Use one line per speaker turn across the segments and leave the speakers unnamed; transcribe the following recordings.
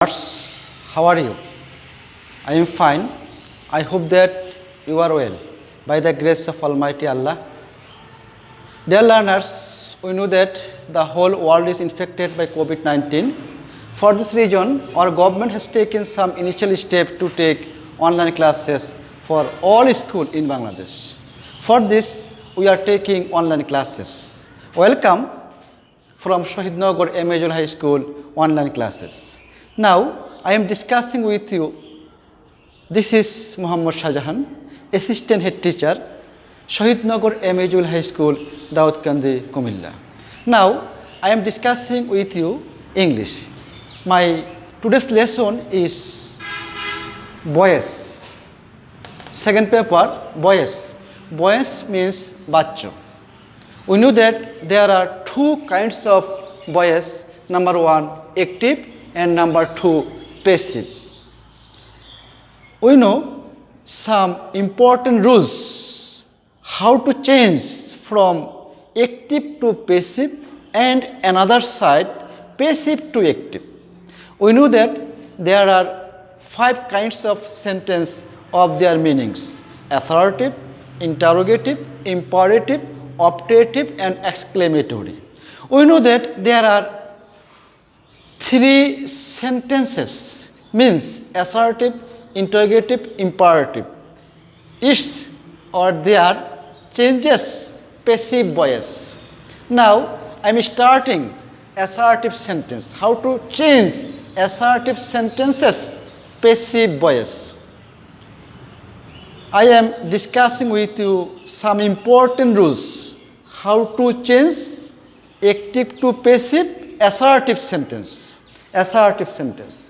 How are you? I am fine. I hope that you are well by the grace of Almighty Allah. Dear learners, we know that the whole world is infected by COVID-19. For this reason, our government has taken some initial steps to take online classes for all schools in Bangladesh. For this, we are taking online classes. Welcome from Shahidnagar Amazul High School online classes. Now, I am discussing with you, this is Muhammad Shahjahan, Assistant Head Teacher, Shahidnagar Amazul High School, Daudkandi, Kumilla. Now, I am discussing with you English. My today's lesson is boys. Second paper, boys. Boys means bacho. We know that there are two kinds of boys. Number one, active, and number two, passive. We know some important rules how to change from active to passive and another side passive to active. We know that there are 5 kinds of sentence of their meanings: assertive, interrogative, imperative, optative and exclamatory. We know that there are 3 sentences, means assertive, interrogative, imperative. It's or there changes passive voice. Now I'm starting assertive sentence. How to change assertive sentences passive voice? I am discussing with you some important rules how to change active to passive assertive sentence. Assertive sentence.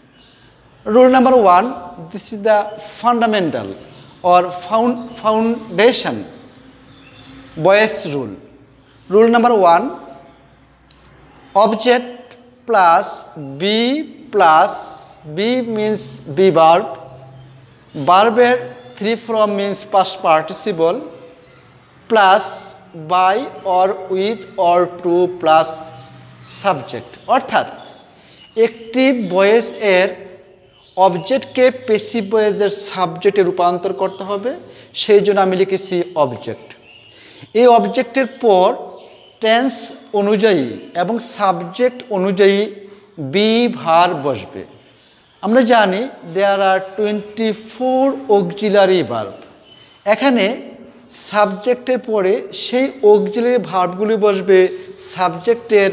Rule number 1, this is the fundamental or foundation voice rule. Rule number 1, object plus be means be verb. Verb 3 from means past participle plus by or with or to plus subject. অর্থাৎ active voice এর অবজেক্টকে passive ভয়েসের সাবজেক্টে রূপান্তর করতে হবে, সেই জন্য আমি লিখেছি অবজেক্ট। এই অবজেক্টের পর টেন্স অনুযায়ী এবং সাবজেক্ট অনুযায়ী বি ভার্ব বসবে। আমরা জানি দেয়ার আর 24 অক্সিলারি ভার্ব। এখানে সাবজেক্টের পরে সেই অক্সিলারি ভার্বগুলি বসবে সাবজেক্টের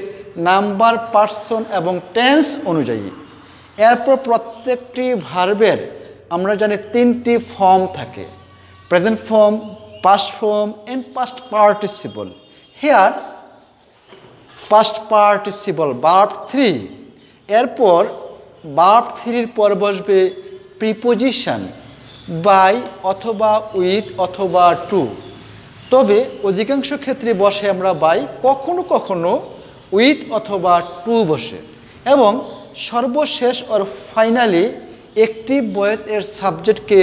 নাম্বার, পার্সন এবং টেন্স অনুযায়ী। এরপর প্রত্যেকটি ভার্বের আমরা জানি 3টি ফর্ম থাকে: present form, past form and past participle. Here past participle verb 3। এরপর ভার্ব 3-র পর বসবে প্রিপোজিশন বাই অথবা উইথ অথবা টু। তবে অধিকাংশ ক্ষেত্রে বসে আমরা বাই, কখনো কখনো উইথ অথবা টু বসে। এবং সর্বশেষ আর ফাইনালি অ্যাক্টিভ ভয়েস এর সাবজেক্টকে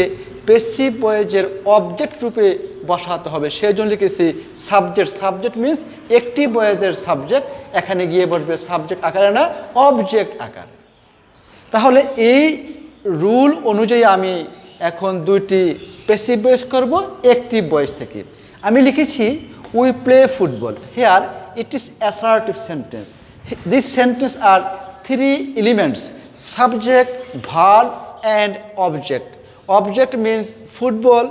প্যাসিভ ভয়েসের অবজেক্ট রূপে বসাতে হবে, সেই জন্য লিখেছি সাবজেক্ট। সাবজেক্ট মিন্স অ্যাক্টিভ ভয়েসের সাবজেক্ট, এখানে গিয়ে বসবে সাবজেক্ট আকারে না অবজেক্ট আকার। তাহলে এই রুল অনুযায়ী আমি এখন 2টি প্যাসিভ ভয়েস করব অ্যাক্টিভ ভয়েস থেকে। আমি লিখেছি we play football. Here it is assertive sentence. These sentences are 3 elements: subject, verb and object. Object means football,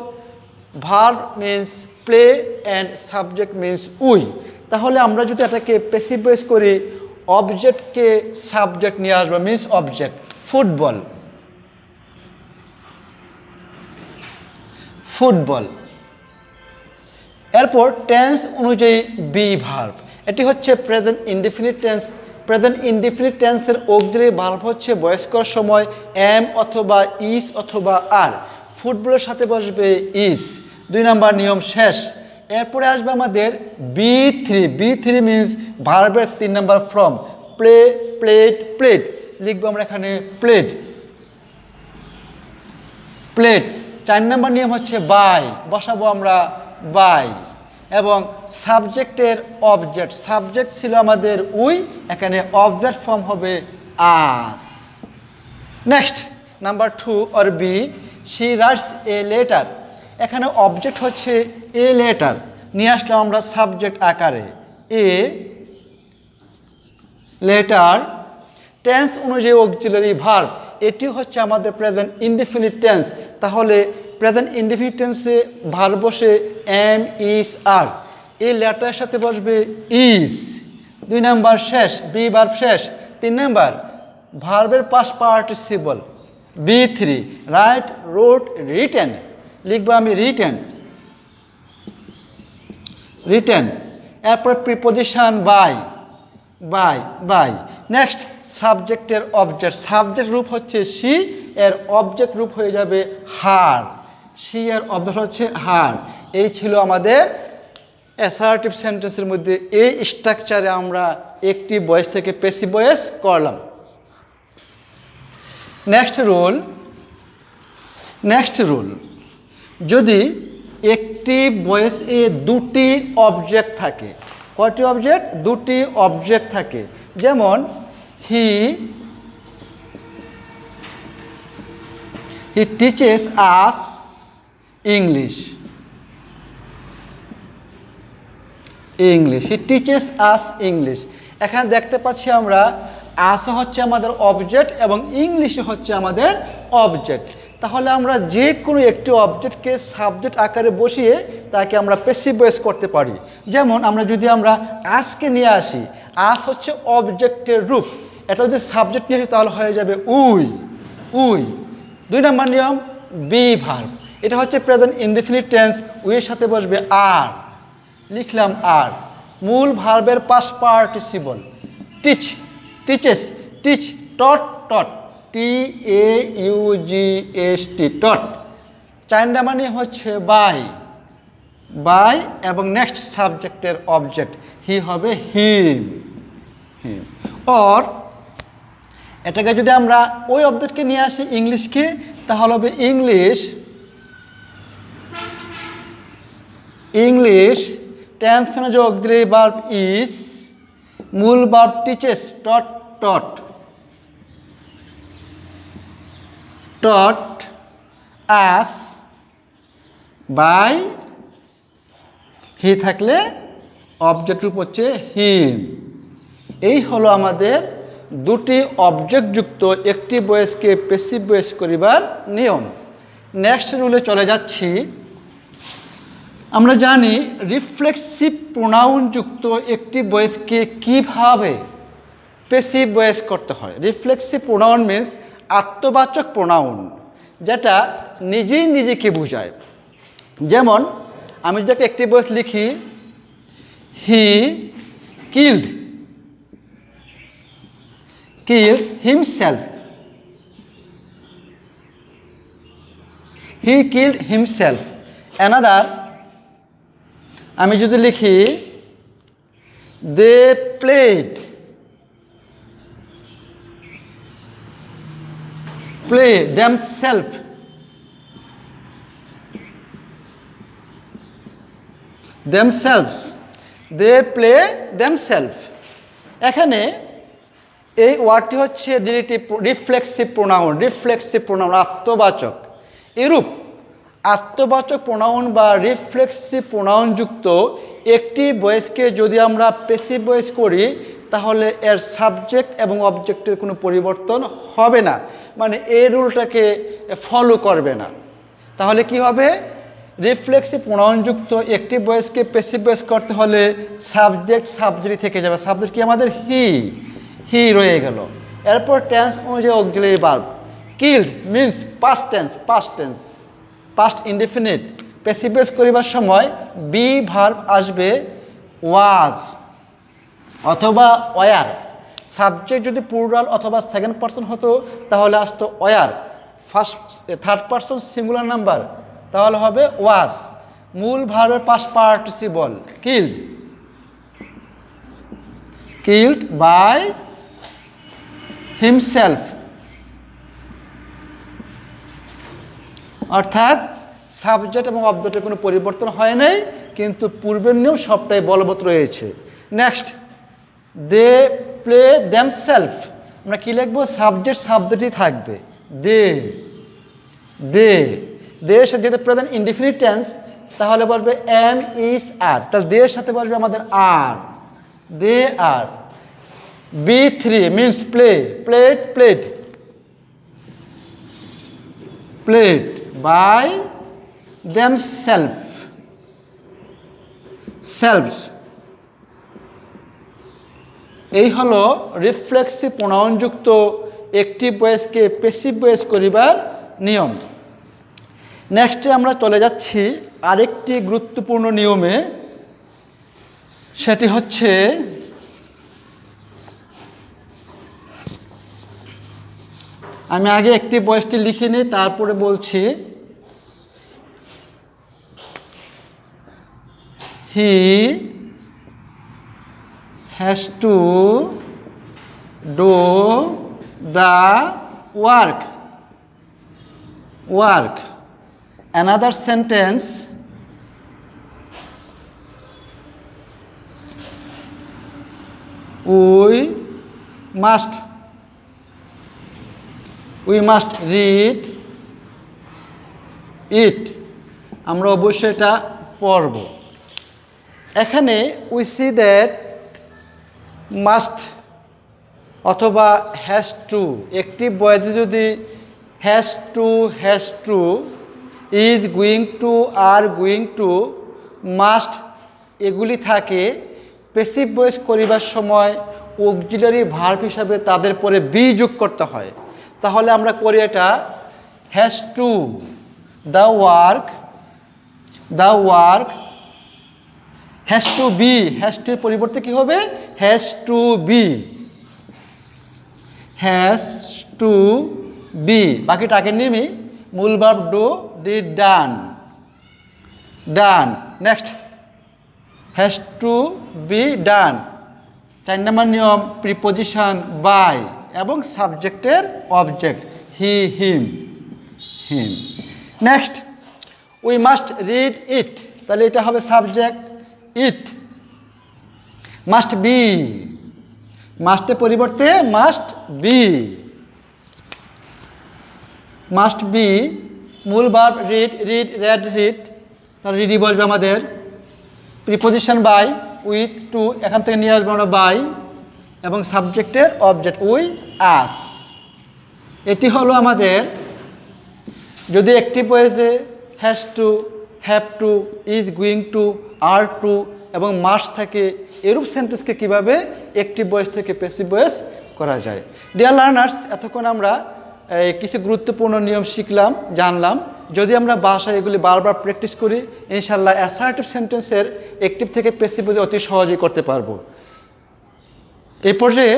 verb means play and subject means we. তাহলে আমরা যদি এটাকে প্যাসিভ ভয়েস করি, অবজেক্টকে subject নিয়ে আসবে, মিন্স অবজেক্ট ফুটবল, ফুটবল। এরপর tense অনুযায়ী be verb. এটি হচ্ছে present indefinite tense. Present indefinite টেন্সের অক্সিলারি ভার্ব হচ্ছে বয়স করার সময় এম অথবা ইজ অথবা আর। ফুটবলের সাথে বসবে ইজ। 2 নম্বর নিয়ম শেষ। এরপরে আসবে আমাদের B3। B3 মিন্স ভার্বের 3 নম্বর ফর্ম প্লে, প্লেড, প্লেড। লিখবো আমরা এখানে প্লেড, প্লেড। 4 নম্বর নিয়ম হচ্ছে বাই, বসাবো আমরা বাই। এবং সাবজেক্টের অবজেক্ট, সাবজেক্ট ছিল আমাদের উই, এখানে অবজেক্ট ফর্ম হবে us. Next number 2 or B, she writes a letter. এখানে অবজেক্ট হচ্ছে এ লেটার, নিয়ে আসলাম আমরা সাবজেক্ট আকারে এ লেটার। টেন্স অনুযায়ী অক্সিলারি ভার্ব, এটি হচ্ছে আমাদের প্রেজেন্ট ইনডিফিনিট টেন্স। তাহলে প্রেজেন্ট ইনডিফিনিট টেন্সে ভার্ব বসে এম, ইজ, আর। এই লেটারের সাথে বসবে ইজ। 2 নাম্বার শেষ, বি ভার্ব শেষ। 3 নাম্বার ভার্বের past participle B3, write, wrote, written. লিখবো আমি রিটেন, রিটেন। এরপর preposition by, by, by. Next সাবজেক্টের অবজেক্ট, সাবজেক্ট রূপ হচ্ছে সি, এর অবজেক্ট রূপ হয়ে যাবে হার। সি এর অবজেক্ট হচ্ছে হার। এই ছিল আমাদের অ্যাসার্টিভ সেন্টেন্সের মধ্যে এই স্ট্রাকচারে আমরা একটি ভয়েস থেকে প্যাসিভ ভয়েস করলাম। নেক্সট রুল, নেক্সট রুল, যদি একটি ভয়েসে দুটি অবজেক্ট থাকে, কয়টি অবজেক্ট? দুটি অবজেক্ট থাকে। যেমন he teaches us English, English, he teaches us English. এখানে দেখতে পাচ্ছি আমরা আস হচ্ছে আমাদের অবজেক্ট এবং ইংলিশ হচ্ছে আমাদের অবজেক্ট। তাহলে আমরা যে কোনো একটি অবজেক্টকে সাবজেক্ট আকারে বসিয়ে তাকে আমরা প্যাসিভ ভয়েস করতে পারি। যেমন আমরা যদি আমরা আসকে নিয়ে আসি, আস হচ্ছে অবজেক্টের রূপ, এটা যদি সাবজেক্ট নিয়ে আসি তাহলে হয়ে যাবে উই, উই। 2 নম্বর নিয়ম বি ভার্ব, এটা হচ্ছে প্রেজেন্ট ইনডিফিনিট টেন্স, উইয়ের সাথে বসবে আর। লিখলাম আর। মূল ভার্বের past participle teach, teaches, teach, taught, taught, TAUGST, taught. 4 number নিয়ম হচ্ছে বাই, বাই এবং নেক্সট সাবজেক্টের অবজেক্ট হি হবে হিম, হিম। অর এটাকে যদি আমরা ওই অবজেক্টকে নিয়ে আসি ইংলিশকে, তাহলে হবে ইংলিশ, ইংলিশ। টেন্স অনুযায়ী অক্সিলারি ভার্ব ইজ, মূল verb teaches, taught, taught, taught, us, by, he থাকলে অবজেক্ট রূপ হচ্ছে হিম। এই হলো আমাদের দুটি অবজেক্ট যুক্ত একটি ভয়েসকে প্যাসিভ ভয়েস করিবার নিয়ম। নেক্সট রুলে চলে যাচ্ছি। আমরা জানি রিফ্লেক্সিভ প্রোনাউন যুক্ত একটি ভয়েসকে কিভাবে প্যাসিভ ভয়েস করতে হয়। রিফ্লেক্সিভ প্রোনাউন মিন্স আত্মবাচক প্রোনাউন, যেটা নিজেই নিজেকে বোঝায়। যেমন আমি যদি একটি ভয়েস লিখি he killed, killed himself, he killed himself. Another আমি যদি লিখি they played, play themselves, themselves, they play themselves। এখানে এই ওয়ার্ডটি হচ্ছে রিফ্লেক্সিভ প্রোনাউন, রিফ্লেক্সিভ প্রোনাউন আত্মবাচক। এরূপ আত্মবাচক প্রোনাউন বা রিফ্লেক্সিভ প্রোনাউন যুক্ত একটি ভয়েসকে যদি আমরা প্যাসিভ ভয়েস করি তাহলে এর সাবজেক্ট এবং অবজেক্টের কোনো পরিবর্তন হবে না, মানে এই রুলটাকে ফলো করবে না। তাহলে কি হবে? রিফ্লেক্সিভ প্রোনাউনযুক্ত একটি ভয়েসকে প্যাসিভ ভয়েস করতে হলে সাবজেক্ট সাবজেক্ট থেকে যাবে। সাবজেক্ট কি আমাদের? হি, হি রয়ে গেল। এরপর টেন্স অনুযায়ী auxiliary verb. Killed means past tense, past tense, past indefinite. Passive voice করিবার সময় বি ভার্ব আসবে ওয়াজ অথবা ওয়ার। সাবজেক্ট যদি প্লুরাল অথবা সেকেন্ড পারসন হতো তাহলে আসতো were. Third person singular number তাহলে হবে ওয়াজ। মূল ভার্বের past participle killed, killed by himself. অর্থাৎ সাবজেক্ট এবং অবজেক্টের কোনো পরিবর্তন হয় নাই, কিন্তু পূর্বের নিয়ম সবটাই বলবৎ রয়েছে। Next, they play themselves. আমরা কী লিখবো? সাবজেক্ট সাবজেক্টই থাকবে। দে, দে, দের সাথে যেহেতু প্রেজেন্ট ইনডিফিনিট টেন্স তাহলে বসবে এম ইজ আর, তাহলে দের সাথে বসবে আমাদের আর, দে আর। B3 means play, played, played, played by themselves, selves। এই হলো রিফ্লেক্সিভ প্রোনাউনযুক্ত অ্যাক্টিভ ভয়েসকে প্যাসিভ ভয়েস করিবার নিয়ম। নেক্সটে আমরা চলে যাচ্ছি আরেকটি গুরুত্বপূর্ণ নিয়মে, সেটি হচ্ছে আমি আগে একটি ভয়েসটি লিখে নিই তারপরে বলছি। He has to do the work, work. Another sentence, we must, we must read it, আমরা অবশ্যই এটা পড়ব। এখানে we see that must অথবা has to, একটি ভয়েসে যদি has to, is going to, are going to, must এগুলি থাকে, প্যাসিভ ভয়েস করিবার সময় অক্সিলারি ভার্ব হিসাবে তাদের পরে বি যোগ করতে হয়। তাহলে আমরা করি এটা, has to the work, the work has to be, has টুর পরিবর্তে কী হবে, has to be, has to be. বাকিটা আগে নিমি, মূল verb do, did, done, done. Next has to be done. 4 নম্বর নিয়ম, প্রিপোজিশন বাই এবং সাবজেক্টের object, he, him, him. Next we must read it, তাহলে এটা হবে সাবজেক্ট, ইট। মাস্ট বি, মাস্টের পরিবর্তে মাস্ট বি, মাস্ট বি। মূল verb read, read, red, read, তাহলে রিডই বসবে আমাদের। প্রিপোজিশন বাই, উইথ, টু, এখান থেকে নিয়ে আসবো আমরা বাই এবং সাবজেক্টের অবজেক্ট উই, আস। এটি হলো আমাদের, যদি অ্যাক্টিভ ভয়েসে has to, have to, is going to, are to এবং মাস্ট থাকে, এরূপ সেন্টেন্সকে কীভাবে অ্যাক্টিভ ভয়েস থেকে প্যাসিভ ভয়েস করা যায়। ডিয়ার লার্নার্স, এতক্ষণ আমরা কিছু গুরুত্বপূর্ণ নিয়ম শিখলাম, জানলাম। যদি আমরা ভাষায় এগুলি বারবার প্র্যাকটিস করি, ইনশাল্লাহ অ্যাসার্টিভ সেন্টেন্সের অ্যাক্টিভ থেকে প্যাসিভ ভয়েস অতি সহজেই করতে পারবো। এই পর্যায়ে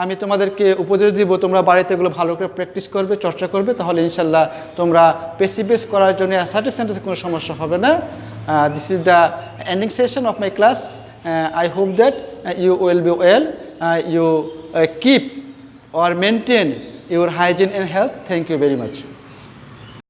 আমি তোমাদেরকে উপদেশ দিব, তোমরা বাড়িতে এগুলো ভালো করে প্র্যাকটিস করবে, চর্চা করবে, তাহলে ইনশাল্লাহ তোমরা প্যাসিভ ভয়েস করার জন্য অ্যাসার্টিভ সেন্টেন্সে কোনো সমস্যা হবে না। This is the ending session of my class. I hope that you will be well, you keep or maintain your hygiene and health. Thank you very much.